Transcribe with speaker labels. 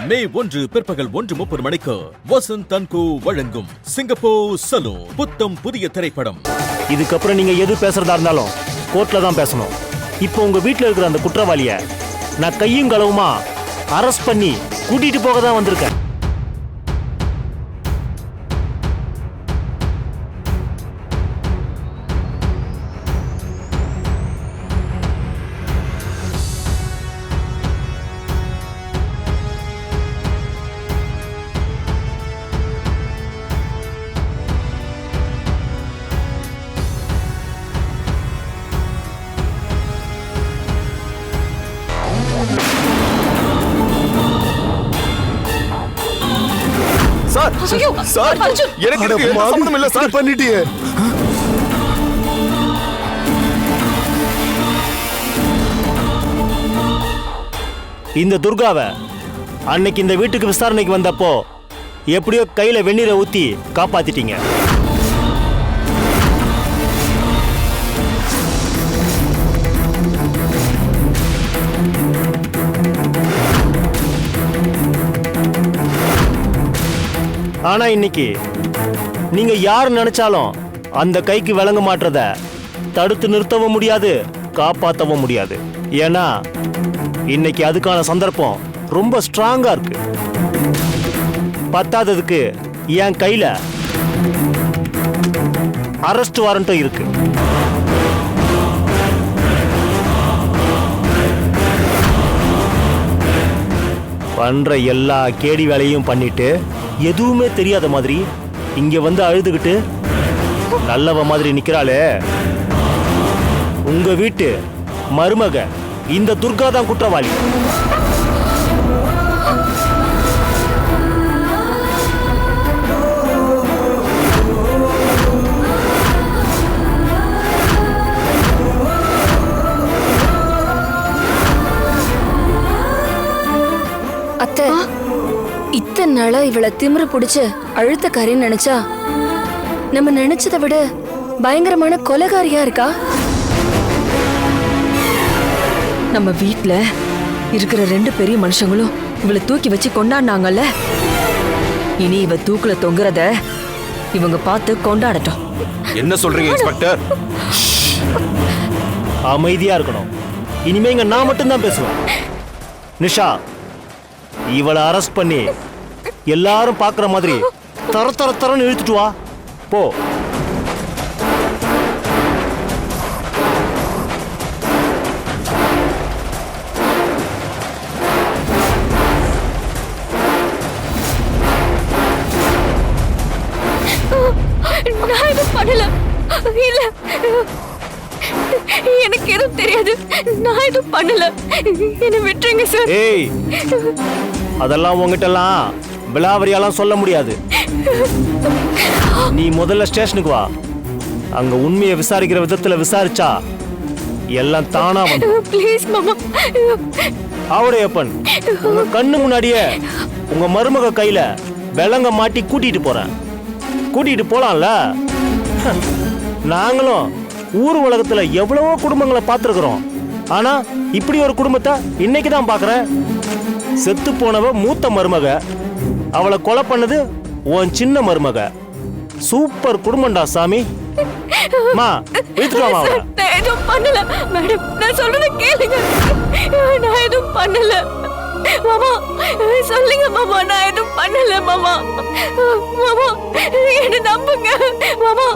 Speaker 1: மே 1 பிற்பகல் 1:30 மணிக்கு வசந்த் தன்கு வழங்கும் சிங்கப்பூர் சலூன் புத்தம் புதிய திரைப்படம்.
Speaker 2: இதுக்கப்புறம் நீங்க எது பேசுறதா இருந்தாலும் கோர்ட்ல தான் பேசணும். இப்போ உங்க வீட்டுல இருக்கிற அந்த குற்றவாளிய நான் கையும் களவுமா அரெஸ்ட் பண்ணி கூட்டிட்டு போக தான் வந்திருக்கேன்.
Speaker 3: சார் எனக்கு சம்பந்தம் இல்ல சார். பண்ணிட்டியே.
Speaker 2: இந்த துர்காவை அன்னைக்கு இந்த வீட்டுக்கு விசாரணைக்கு வந்தப்போ எப்படியோ கையில வெந்நீரை ஊத்தி காப்பாத்திட்டீங்க. ஆனா இன்னைக்கு நீங்க யார் நினைச்சாலும் அந்த கைக்கு விளங்க மாட்டறத தடுத்து நிறுத்தவும் முடியாது, காப்பாற்றவும் முடியாது. ஏன்னா இன்னைக்கு அதுக்கான சந்தர்ப்பம் ரொம்ப ஸ்ட்ராங்கா இருக்கு. பத்தாததுக்கு என் கையில அரெஸ்ட் வாரண்ட்டும் இருக்கு. பண்ற எல்லா கேடி வேலையும் பண்ணிட்டு எதுவுமே தெரியாத மாதிரி இங்க வந்து அழுதுகிட்டு நல்லவ மாதிரி நிக்கிறாளே உங்க வீட்டு மருமக இந்த துர்கா தான் குற்றவாளி.
Speaker 4: அத்தை, இத்தனை நாளா இவளை திமிரு பிடிச்சு அழுத்தக்காரின்னு நினைச்சா நம்ம நினைச்சதை விட பயங்கரமான கொலைகாரியா இருக்கா.
Speaker 5: நம்ம வீட்ல இருக்கிற 2 பெரிய மனுஷங்களும் இவளை தூக்கி வச்சு கொண்டாடினாங்கல்ல, இனி இவ தூக்குல தொங்குறத இவங்க பார்த்து கொண்டாடட்டும்.
Speaker 3: என்ன சொல்றீங்க இன்ஸ்பெக்டர்?
Speaker 2: அமைதியா இருக்கணும். இனிமே இங்க நான் மட்டும்தான் பேசுவேன். நிஷா, இவளை அரெஸ்ட் பண்ணி எல்லாரும் பாக்குற மாதிரி தர தர தரன்னு இழுத்துட்டு வா போ.
Speaker 4: நான் எதுவும் பண்ணல. இல்ல, எனக்கு எதுவும் தெரியாது. நான் எதுவும் பண்ணல. என்ன விட்டுருங்க சார்.
Speaker 2: ஏய், அதெல்லாம் உங்ககிட்டலாம் விலாவரியாலாம் சொல்ல முடியாது. நீ முதல்ல ஸ்டேஷனுக்கு வா. அங்க உண்மையை விசாரிக்கிற விதத்துல விசாரிச்சா எல்லாம் தானா வந்து.
Speaker 4: ப்ளீஸ் மாமா.
Speaker 2: ஆவுடையப்பன், உங்க கண்ணு முன்னாடியே உங்க மருமக கையில விலங்க மாட்டி கூட்டிட்டு போறேன். கூட்டிட்டு போலாம்ல. நாங்களும் ஊர் உலகத்துல எவ்வளவோ குடும்பங்களை பார்த்துருக்கிறோம். ஆனா இப்படி ஒரு குடும்பத்தை இன்னைக்கு தான் பாக்குறேன். செத்து போனவ மூத்த மருமக, அவளை கொலை பண்ணது உன் சின்ன மருமக. சூப்பர் குடும்பம்டா சாமி. மா வீட்டுலாமா?
Speaker 4: நான் எதுவும் பண்ணல மேடம். நான் சொல்றத கேளுங்க. நான் எதுவும் பண்ணல மாமா. சொல்லுங்க மாமா. நான் எதுவும் பண்ணல மாமா. மாமா என்ன நம்புங்க மாமா.